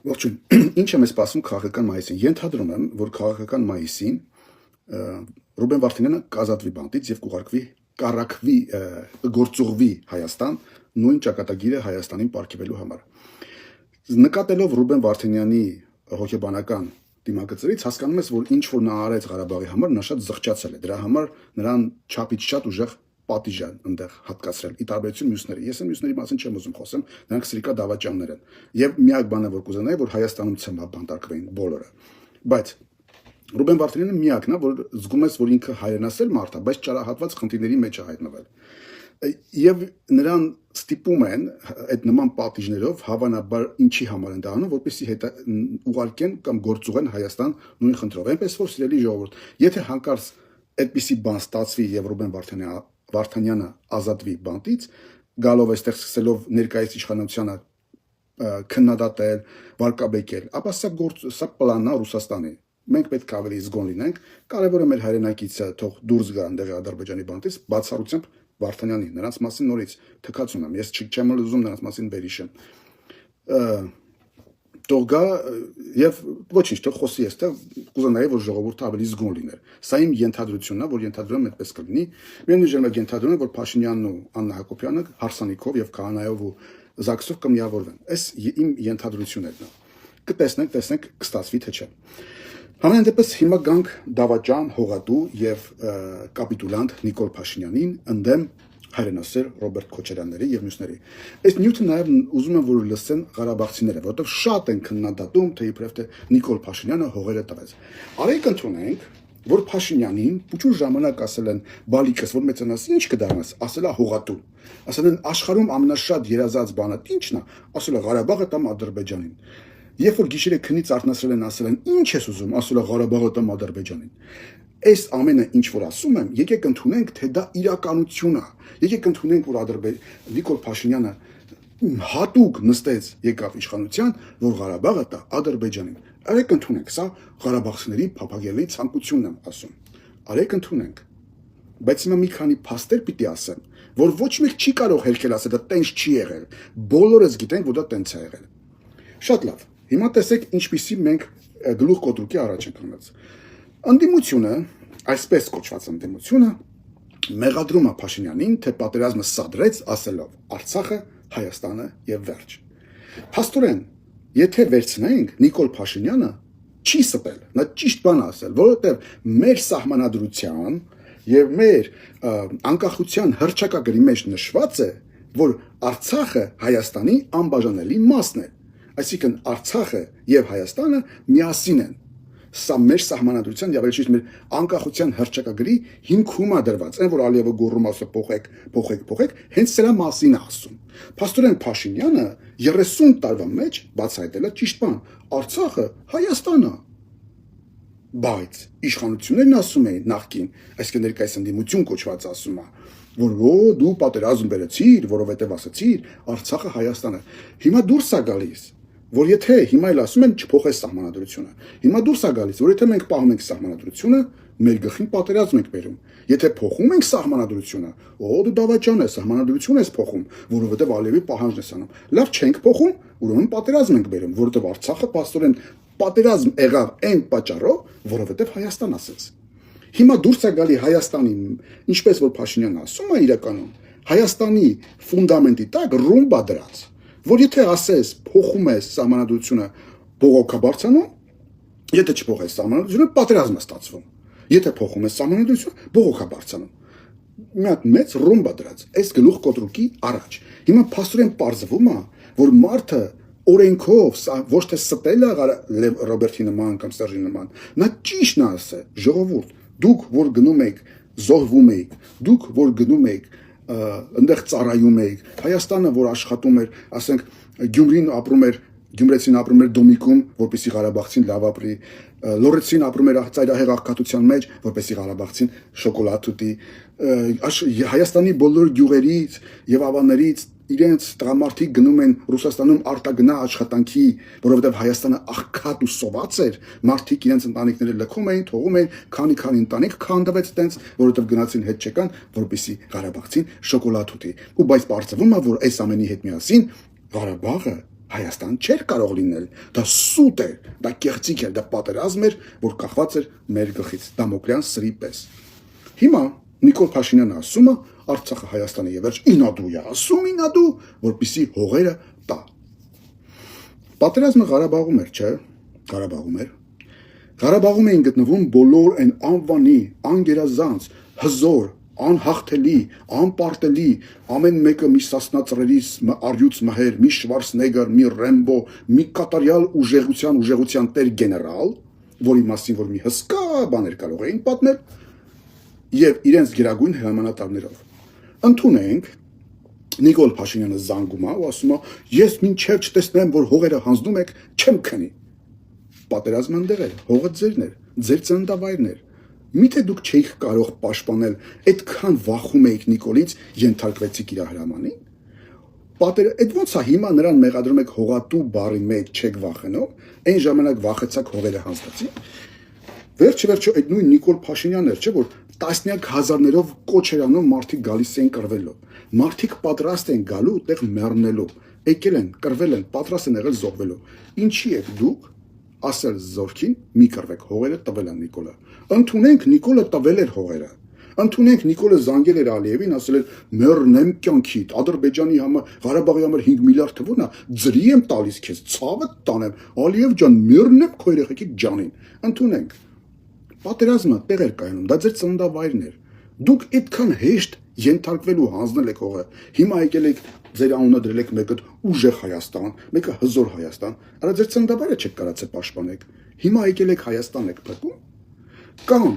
Ողջույն, ինչ եմ սպասում քաղաքական մայիսին։ Ենթադրում եմ, որ քաղաքական մայիսին Ռուբեն Վարդանյանը կազատվի բանտից եւ կառաքվի գործուղվի Հայաստան նույն ճակատագիրը Հայաստանին պարգևելու համար։ Նկատելով Ռուբեն Վարդանյանի հոգեբանական դիմագծերից հասկանում ես, որ ինչ որ նա արեց Ղարաբաղի համար, նա շատ զղջացել է։ Դրա համար նրան չափից շատ ուժեղ պատիժ են այնտեղ հատկացրել՝ ի տարբերություն մյուսների։ Ես մյուսների մասին չեմ ուզում խոսեմ, նրանք սրիկա դավաճաններ են։ Եվ միակ բանը, որ կուզենայի, որ Հայաստանում ցմահ-բանտարկվեին բոլորը։ Բայց Ռուբեն Վարդանյանը միակն է, որ զգում ես, որ ինքը հայրենասեր մարդ է, բայց ճարահատված խնդիրների մեջ է հայտնվել։ Եվ նրան ստիպում են այդ նման պատիժներով հավանաբար ինչի համար են դա անում, որպեսզի ուղարկեն կամ գործուղեն Հայաստան նույն խնդրով։ Այնպես որ սիրելի ժողովուրդ, եթե հանկարծ այդպիսի բան ստացվի եւ Ռուբեն Վարդանյանը ազատվի բանտից, գալով այստեղ սկսելով ներկայիս իշխանությանը քննադատել, վարկաբեկել, ապա սա պլանն է Ռուսաստանի։ Մենք պետք է ավելի զգոն լինենք, կարևորը մեր հայրենակիցը թող դուրս գա այնտեղ Ադրբեջանի բանտից, բացառությամբ Վարդանյանի, նրանց մասին նորից թքած ունեմ, ես չեմ ուզում նրանց մասին վերհիշեմ։ Թող գա եւ ոչինչ, թող խոսի այստեղ, կուզենայի, որ ժողովուրդը ավելի զգոն լիներ։ Սա իմ ենթադրությունն է, որ ենթադրում եմ այդպես կլինի։ Միևնույն ժամանակ ենթադրում եմ, որ Փաշինյանն ու Աննա Հակոբյանը հարսանիքով եւ Քահանայով ու Զաքսով կմիավորվեն։ Այս իմ ենթադրություններն են։ Կտեսնենք, կստացվի թե չէ։ Համենայն դեպս հիմա գանք դավաճան, հողատու եւ կապիտուլանտ Նիկոլ Փաշինյանին ընդդեմ հայրենասեր Ռոբերտ Քոչարյանների եւ մյուսների։ Այս նյութը նաեւ ուզում եմ, որ լսեն ղարաբաղցիները, որովհետեւ շատ են քննադատում, թե իբրև թե Նիկոլ Փաշինյանը հողերը տվեց։ Արեք ընդունենք, որ Փաշինյանին փուչուր ժամանակ ասել են բալիկս, որ մեծանաս, ինչ կդառնաս, ասել է հողատու։ Ասել են աշխարհում ամենաշատ երազած բանը ի՞նչն է, ասել է Ղարաբաղը տամ Ադրբեջանին։ Երբ որ գիշերը քնից արթնացրել են, ասել են ինչ ես ուզում, ասել է Ղարաբաղը տամ Ադրբեջանին։ Այս ամենը ինչ որ ասում եմ, եկեք ընդունենք, թե դա իրականություն է։ Եկեք ընդունենք, որ Նիկոլ Փաշինյանը հատուկ նստեց եկավ իշխանության, որ Ղարաբաղը տա Ադրբեջանին։ Արեք ընդունենք, սա ղարաբաղցիների փափագելի ցանկությունն եմ ասում։ Արեք ընդունենք։ Բայց հիմա մի քանի փաստեր պիտի ասեմ, որ ոչ մեկ չի կարող հերքել ասել դա տենց չի եղել։ Բոլորս գիտենք, որ դա տենց է եղել։ Շատ լավ։ Հիմա տեսեք ինչպիսի մենք գլուխ կոտրուկի առաջ ենք գնաց։ Անդիմությունը, այսպես կոչված անդիմությունը, մեղադրում է Փաշինյանին, թե պատերազմը սադրեց, ասելով Արցախը, Հայաստանը եւ վերջ։ Փաստորեն, եթե վերցնենք Նիկոլ Փաշինյանը, չի սպել, նա ճիշտ բան ասել, որովհետեւ մեր սահմանադրության եւ մեր անկախության հռչակագրի մեջ նշված է, որ Արցախը Հայաստանի անբաժանելի մասն է։ Այսինքն Արցախը եւ Հայաստանը միասին են։ Սա մեր սահմանադրության եւ այլ մեր անկախության հռչակագրի հիմքում է դրված։ Այն որ Ալիևը գոռում ասը փոխեք, հենց սրա մասին է ասում։ Փաստորեն Փաշինյանը 30 տարվա մեջ բացահայտել է ճիշտ բան։ Արցախը Հայաստանը։ Բայց իշխանություններն ասում էին նախկին, այսինքն ներկայիս ընդդիմություն կոչված ասում է, որ դու պատերազմ բերեցիր, որովհետեւ ասացիր Արցախը Հայաստանը։ Հիմա դուրս է գալիս, որ եթե հիմա էլ ասում են չփոխես սահմանադրությունը։ Հիմա դուրս է գալիս, որ եթե մենք պահում ենք սահմանադրությունը, մեր գլխին պատերազմ ենք բերում։ Եթե փոխում ենք սահմանադրությունը, դու դավաճան ես, սահմանադրություն ես փոխում, որովհետեւ Ալիևի պահանջն ես անում։ Լավ չենք փոխում, ուրեմն պատերազմ ենք բերում, որովհետեւ Արցախը պաստորեն պատերազմ եղավ այն պատճառով, որովհետեւ Հայաստան ասեց։ Հիմա դուրս է գալի Հայաստանի, ինչպես որ Փաշինյանն ասում է իրականում, Հայաստանի ֆունդամենտի տակ ռումբա դրած, որ եթե ասես փոխում ես սահմանադրությունը, բողոք է բարձրանում, եթե չփոխես սահմանադրությունը, պատերազմ է ստացվում։ Եթե փոխում ես սահմանադրությունը, բողոք է բարձրանում։ Մի հատ մեծ ռումբա դրած, այս գլուխ կոտրուկի առաջ։ Հիմա փաստորեն պարզվում է, որ մարդը օրենքով, ոչ թե սպել է Ռոբերտի նման կամ Սերժի նման, նա ճիշտն է ասել, ժողովուրդ, դուք որ գնում եք, զոհվում եք, դուք որ գնում եք այնտեղ ծառայում էիք, Հայաստանը որ աշխատում էր, ասենք Գյումրեցին ապրում էր Դոմիկում, որպեսզի Ղարաբաղցին լավ ապրի, Լոռեցին ապրում էր ծայրահեղ աղքատության մեջ, որպեսզի Ղարաբաղցին շոկոլադ ուտի, Հայաստանի բոլոր գյուղերից եւ ավաններից իրենց տղամարդիկ գնում են Ռուսաստանում արտագնա աշխատանքի, որովհետև Հայաստանը աղքատ ու սոված էր, մարդիկ իրենց ընտանիքները լքում էին, թողում էին, քանի ընտանիք քանդվեց տենց, որովհետև գնացին հետ չեկան, որպեսզի Ղարաբաղցին շոկոլադ ուտի։ Ու բայց պարզվում է, որ այս ամենի հետ միասին Ղարաբաղը Հայաստան չէր կարող լինել, դա սուտ էր, դա կեղծիք էր, դա պատերազմ էր, որ կախված էր մեր գլխից, Դամոկլյան սրի պես։ Հիմա Նիկոլ Փաշինյանը ասում է, Արցախը Հայաստանի է, վերջ ինադու է, ասում ինադու, որպեսզի հողերը տա։ Պատերազմը Ղարաբաղում էր, չէ՞, Ղարաբաղում էր։ Ղարաբաղում էին գտնվում բոլոր այն անվանի, անգերազանց, հզոր, անհաղթելի, անպարտելի, ամեն մեկը մի Սասնա ծռերի առյուծ մհեր, մի Շվարցնեգեր, մի Ռեմբո, մի կատարյալ ուժեղության տեր գեներալ, որի մասին որ մի հսկա բաներ կարող էին պատմել, եւ իրենց գերագույն հրամանատարներով։ Ընդունենք Նիկոլ Փաշինյանը զանգում է ու ասում է, ես մինչև չտեսնեմ, որ հողերը հանձնում եք, չեմ քնի։ Պատերազմը ընդեղ էր, հողը ձերն էր, ձեր ծննդավայրն էր։ Միթե դուք չէիք կարող պաշտպանել, այդքան վախում էիք Նիկոլից, ենթարկվեցիք իր հրամանին։ Այդ ոնց է հիմա նրան մեղադրում եք հողատու բառի մեջ չեք վախենում, այն ժամանակ վախեցաք հողերը հանձնեցիք։ Վերջը այդ նույն Նիկոլ Փաշինյանն էր, չէ՞ որ տասնյակ հազարներով կոչ էր անում մարդիկ գալիս էին կռվելով։ Մարդիկ պատրաստ են գալու այդտեղ մեռնելու։ Եկել են, կռվել են, պատրաստ են եղել զոհվելու։ Ինչի եք դուք ասել զորքին մի կռվեք, հողերը տվել են Նիկոլը։ Ընդունենք Նիկոլը տվել էր հողերը։ Ընդունենք Նիկոլը զանգել էր Ալիևին, ասել էր մեռնեմ կյանքիդ, Ադրբեջանի համար, Ղարաբաղի համար 5 միլիարդ թվունա, ձրի եմ տալիս քեզ, ցավը տանեմ, Ալիև ջան, մեռնեմ քո երեխեքի ջանին։ Ընդունենք։ Պատերազմը տեղ էր կայանում, դա ձեր ծննդավայրն էր։ Դուք այդքան հեշտ ենթարկվելու հանձնել եք հողը։ Հիմա եկել եք ձեր անունը դրել եք մեկը ուժեղ Հայաստան, մեկը հզոր Հայաստան։ Արա ձեր ծննդավայրը չեք կարացել պաշտպանեք։ Հիմա եկել եք Հայաստան եք փրկում։ Կամ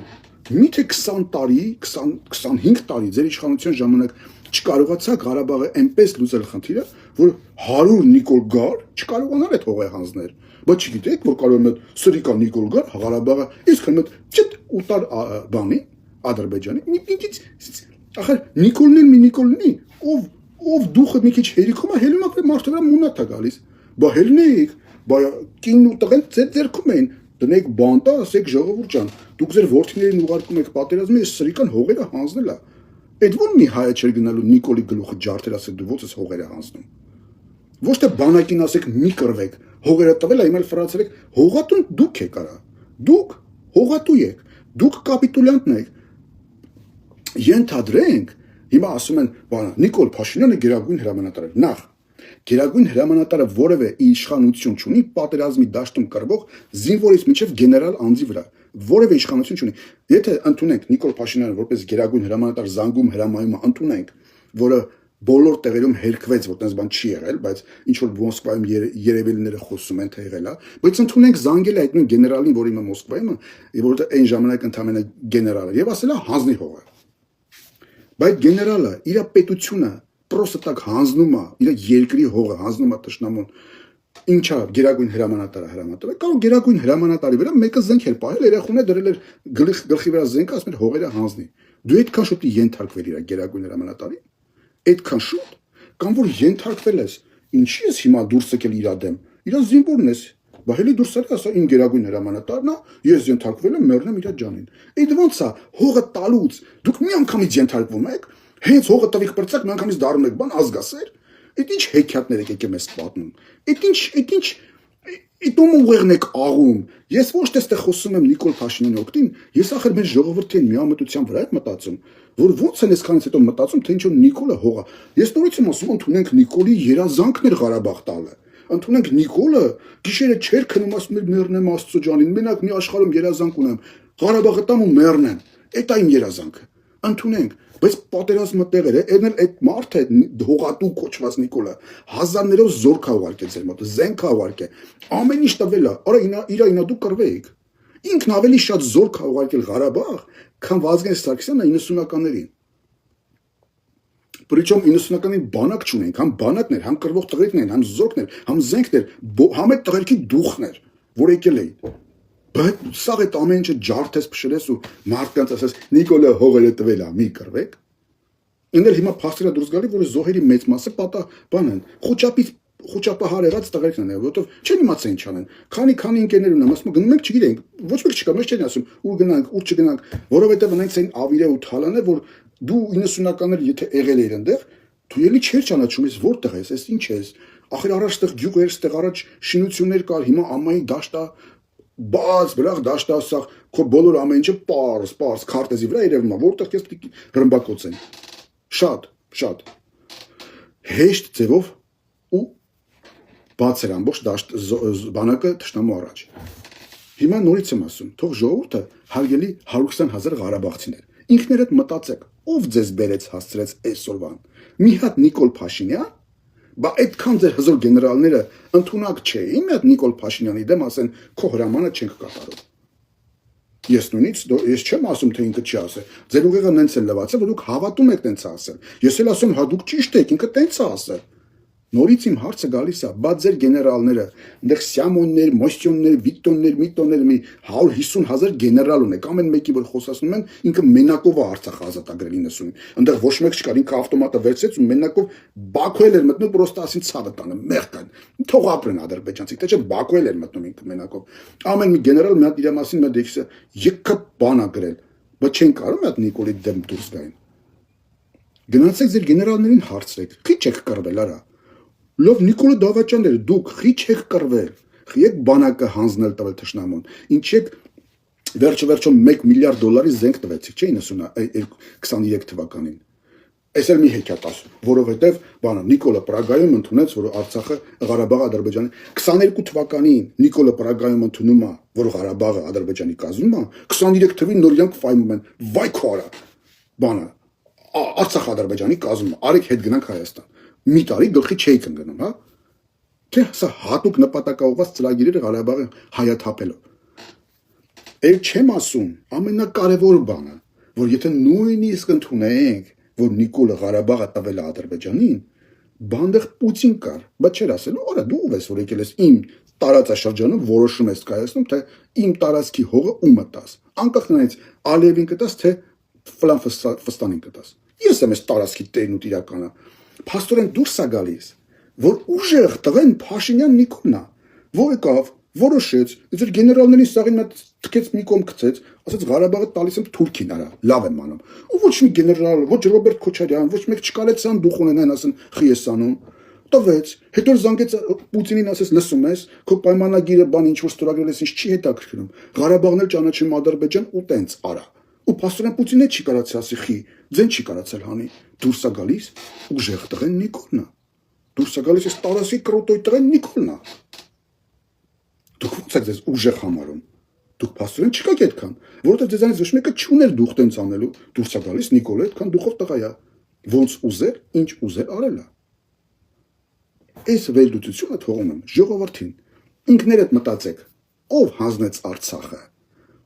միթե 20 տարի, 25 տարի ձեր իշխանության ժամանակ չկարողացաք Ղարաբաղը այնպես լուծել խնդիրը, որ 100 Նիկոլ գար չկարողանալ այդ հողը հանձնել։ Բայց չգիտեք, որ կարող է սրիկա Նիկոլ գար Ղարաբաղը, իսկ հենց ճիտ ուտար բանի Ադրբեջանի։ Ախր Նիկոլն մի Նիկոլնի, ով դուխը մի քիչ հերիքում է, հելնում է մարդու վրա մունատ է գալիս։ Բա հելնեիք, բա կինն ու տղեն ձեր ձերքում էին, դնեք բանտա, ասեք ժողովուրդ ջան, դուք ձեր որդիներին ուղարկում եք պատերազմի, այս սրիկան հողերը հանձնել է։ Այդ ո՞ն մի հայը չէր գնալու Նիկոլի գլուխը ջարդել, ասեք դու ո՞նց ես հողերը հանձնում։ Ոչ թե բանակին ասեք մի կռվեք, հողերը տվել է, իմալ ֆրանսիալ եք, հողատուն դուք եք արա։ Դուք հողատու եք, դուք կապիտուլյանտն եք։ Ենթադրենք, հիմա ասում են, բանը, Նիկոլ Փաշինյանը գերագույն հրամանատար է։ Նախ, գերագույն հրամանատարը որևէ իշխանություն չունի պատերազմի դաշտում կռվող զինվորից մինչև գեներալ անձի վրա, որևէ իշխանություն չունի։ Եթե ընդունենք Նիկոլ Փաշինյանը որպես գերագույն հրամանատար զանգում հրամայումը ընդունենք, որը բոլոր տեղերում հերկվեց, որ տես բան չի եղել, բայց ինչ որ Մոսկվայում երևելիները խոսում են, թե եղել է, բայց ընդունենք զանգել այդ նույն գեներալին, որի Մոսկվայում, որովհետեւ այն ժամանակ ընդամենը գեներալ էր, եւ ասել է հանձնի հողը։ Բայց գեներալը իր պետությունը պրոստակ հանձնում է, իր երկրի հողը հանձնում է տշնամուն։ Ինչա գերագույն հրամանատարը կարող գերագույն հրամանատարի վրա մեկը զենք էր պահել, երախուն է դրել էր գլխի վրա զենքը, ասում էր հողերը հանձնի։ Դու այդքան շուտ ենթարկվել իր գերագույն հրամանատարին, այդքան շուտ, կամ որ ենթարկվել ես, ինչի ես հիմա դուրս եկել իր դեմ, իր զինվորն ես, բա հելի դուրս եկել, ասա իմ գերագույն հրամանատարն է, ես ենթարկվել եմ, մեռնեմ իր ջանին։ Այդ ո՞նց է հողը տալուց, դուք մի անգամից ենթարկվում եք, հենց հողը տվիք պրծակ, մի անգամից դառնում եք բան ազգասեր։ Այդ ինչ հեքիաթներ եք եկել մեզ պատմում։ Այդ ում ուղեղն եք աղում։ Ես ոչ թե ստե խոսում եմ Նիկոլ Փաշինյանի օգտին, ես ախր մեր ժողովրդին միամտության վրա եմ մտածում, որ ոնց են այսքանից հետո մտածում, թե ինչ որ Նիկոլը հողը։ Ես նորից եմ ասում, ընդունենք Նիկոլի երազանքն էր Ղարաբաղ տալը։ Ընդունենք Նիկոլը գիշերը չէր քնում, ասում էր մեռնեմ Աստծո ջանին, մենակ մի աշխարհում երազանք ունեմ, Ղարաբաղը տամ ու մեռնեմ։ Այդ այն երազանքը։ Ընդունենք, բայց պատերազմը տեղեր է, այդ մարդը հողատու կոչված Նիկոլը հազարներով զորք է ուղարկել ձեր մոտ, զենք է ուղարկել, ամեն ինչ տվել է, արա իրա դուք կռվեիք։ Ինքն ավելի շատ զորք է ուղարկել Ղարաբաղ, քան Վազգեն Սարգսյանը 90-ականներին։ Причем 90-ականներին բանակ չունենք, համ բանակներ, համ կռվող տղերքներ, համ զորքներ, համ զենքներ, համ այդ տղերքի դուխներ, որ եկել էին։ Բայց սա այդ ամեն ինչը ջարդես փշրես ու մարդկանց ասես Նիկոլը հողերը տվել է, մի կռվեք։ Ինել հիմա փաստերը դուրս գալի, որ զոհերի մեծ մասը բան են, խոճապահար եղած տղերքն են, որովհետև չեն իմացել ինչ անեն։ Քանի ընկերներ ունեմ, ասում գնում ենք, չգիտենք, ոչ մեկ չկա, մեզ չեն ասում, ուր գնանք, ուր չգնանք, որովհետև այնց այն ավիրե ու թալան է, որ դու 90-ականներ եթե եղել ես այնտեղ, Դու ելի չեր ճանաչում ես որտեղ ես, ես ինչ ես։ Ախր առաջ տեղ գյուղ էր, ստեղ առաջ շինություններ կար, հիմա ամայի դաշտա բաց բրախ դաշտա սա քո բոլոր ամեն ինչը պարզ քարտեզի վրա երևում է, որտեղ ես պիտի ռմբակոծեն։ Շատ հեշտ ձևով ու բաց էր ամբողջ դաշտ բանակը թշնամու առաջ։ Հիմա նորից եմ ասում, թող ժողովուրդը հարգելի 120,000 ղարաբաղցիներ, ինքներդ մտածեք, ով ձեզ բերեց հասցրեց այսօրվան։ Մի հատ Նիկոլ Փաշինյան, բա այդքան ձեր հզոր գեներալները ընդունակ չէին, մի հատ Նիկոլ Փաշինյանի դեմ ասեն, քո հրամանը չենք կատարում։ Ես չեմ ասում, թե ինքը չի ասել։ Ձեր ուղեղը նենց է լվացել, որ դուք հավատում եք տենց ասել։ Ես էլ ասում, հա դուք ճիշտ եք, ինքը տենց է ասել։ Նորից իմ հարցը գալիս է, բա ձեր գեներալները, այնտեղ Սյամոններ, Մոստյոններ, Վիտոններ, Միտոններ, մի 150,000 գեներալ ունեք, ամեն մեկի որ խոսացնում են, ինքը մենակով է Արցախը ազատագրել 90-ին։ Այնտեղ ոչ մեկ չկար, ինքը ավտոմատը վերցրեց ու մենակով Բաքու էր մտնում, պրոստը ասին ցավը տանը, մեղքան։ Թող ապրեն ադրբեջանցիք, թե չէ Բաքու էր մտնում ինքը մենակով։ Ամեն մի գեներալ մի հատ իր մասին մի դեքսը եկա բան ա գրել, բայց չեն կարող մի հատ Նիկոլի դեմ դուրս գային։ Գնացեք ձեր գեներալներին հարցրեք, քիչ եք կռվել, արա։ Լավ Նիկոլը Դավաճաններ, դուք քիչ եք կռվել, եք բանակը հանձնել տվել թշնամուն, ինչ եք վերջը 1 միլիարդ դոլարի զենք տվեցիք, չէ 23 թվականին։ Այս էլ մի հեքիաթ ասում, որովհետև բանը Նիկոլը Պրագայում ընդունեց, որ Արցախը Ղարաբաղը Ադրբեջանի 22 թվականին Նիկոլը Պրագայում ընդունում է, որ Ղարաբաղը Ադրբեջանի կազմում է, 23 թվականին նոր իրանք ֆայմում են, վայ քորա, բանը Արցախը Ադրբեջանի կազմում է, արեք հետ գնանք Հայաստան։ Մի տարի գլխի չէիք ընկնում, հա։ Թե սա հատուկ նպատակաուղղված ծրագիր էր Ղարաբաղը հայաթափելով։ Էլ չեմ ասում, ամենակարևոր բանը, որ եթե նույնիսկ ընդունենք, որ Նիկոլը Ղարաբաղը տվել է Ադրբեջանին, բանդեղ Պուտին կար, բայց չէր ասելու, արա դու ով ես, որ եկել ես իմ տարածաշրջանում որոշում ես կայացնում, թե իմ տարածքի հողը ումը տաս, անկախ նրանից Ալիևին կտաս, թե ֆլան ֆստանին կտաս։ Ես եմ այս տարածքի տերն ու տիրականը։ Փաստորեն դուրս է գալիս, որ ուժեղ տղեն Փաշինյան Նիկոլն է, որ եկավ, որոշեց, ձեր գեներալներին սաղին մատ թքեց մի կողմ գցեց, ասաց Ղարաբաղը տալիս եմ Թուրքին, արա, լավ եմ անում։ Ու ոչ մի գեներալ, ոչ Ռոբերտ Քոչարյան, ոչ մեկ չկարեցան դուխ ունենան, ասեն խիեսանում։ Տվեց, հետո զանգեց Պուտինին, ասեց լսում ես, քո պայմանագիրը բան ինչ որ ստորագրել ես, ինչ չի հետաքրքրում։ Ղարաբաղն էլ ճանաչում Ադրբեջան ու տենց արա։ Ու փաստորեն Պուտինը չի կարացել ասի խի, ձեն չի կարացել հանի։ Դուրս է գալիս ուժեղ տղեն Նիկոլն է։ Դուրս է գալիս այս տարածքի կրոտոյ տղեն Նիկոլն է։ Դուք ո՞նց եք ձեզ ուժեղ համարում։ Դուք փաստորեն չկաք այդքան, որովհետև ձեզանից ոչ մեկը չուներ դուխ տենց անելու։ Դուրս է գալիս Նիկոլը այդքան դուխով տղա է։ Ոնց ուզեր, ինչ ուզեր արել է։ Այս վերլուծությունը թողում եմ ժողովրդին։ Ինքներդ մտածեք, ով հանձնեց Արցախը։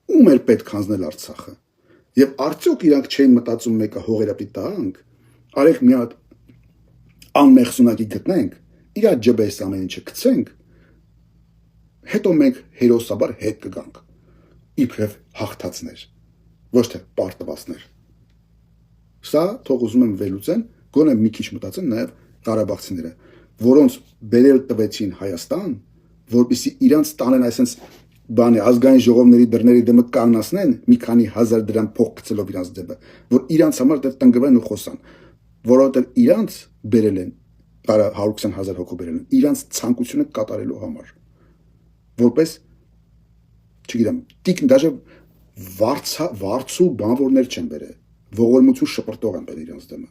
Ում էր պետք հանձնել Արցախը։ Եվ արդյոք իրանք չէին մտածում մեկը հողերապի տանք, արեք մի հատ անմեղ սունակի գտնենք, իր ջբես ամեն ինչը գցենք, հետո մենք հերոսաբար հետ կգանք, իբրև հաղթածներ, ոչ թե պարտվածներ։ Սա թող ուզում եմ վերլուծեն, գոնե մի քիչ մտածեն նաև ղարաբաղցիները, որոնց բերել տվեցին Հայաստան, որպեսզի իրանց տանեն այսպես բանը ազգային ժողովների դռների դեմը կանգնացնեն մի քանի հազար դրամ փող գցելով իրանց դեպը, որ իրանց համար դեռ տնկվեն ու խոսան, որովհետև իրանց բերել են 120,000 հոգու բերել են, իրանց ցանկությունը կատարելու համար, որպես, չգիտեմ, տիկ դաժե վարձու բանվորներ չեն բերել, ողորմություն շպրտող են բերել իրանց դեմը,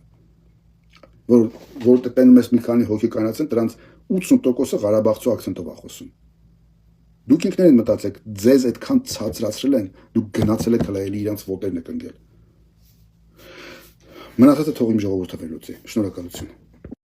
որ տենում ես մի քանի հոգի կանացեն, դրանց 80%-ը Ղարաբաղցու ակցենտով է խոսում։ Դուք ինքներդ մտածեք, ձեզ այդքան ցածրացրել են, դուք գնացել եք հլայելի իրանց ոտերն եք ընկել։ Մնացածը թող իմ ժողովուրդը վերլուծի։ Շնորհակալություն։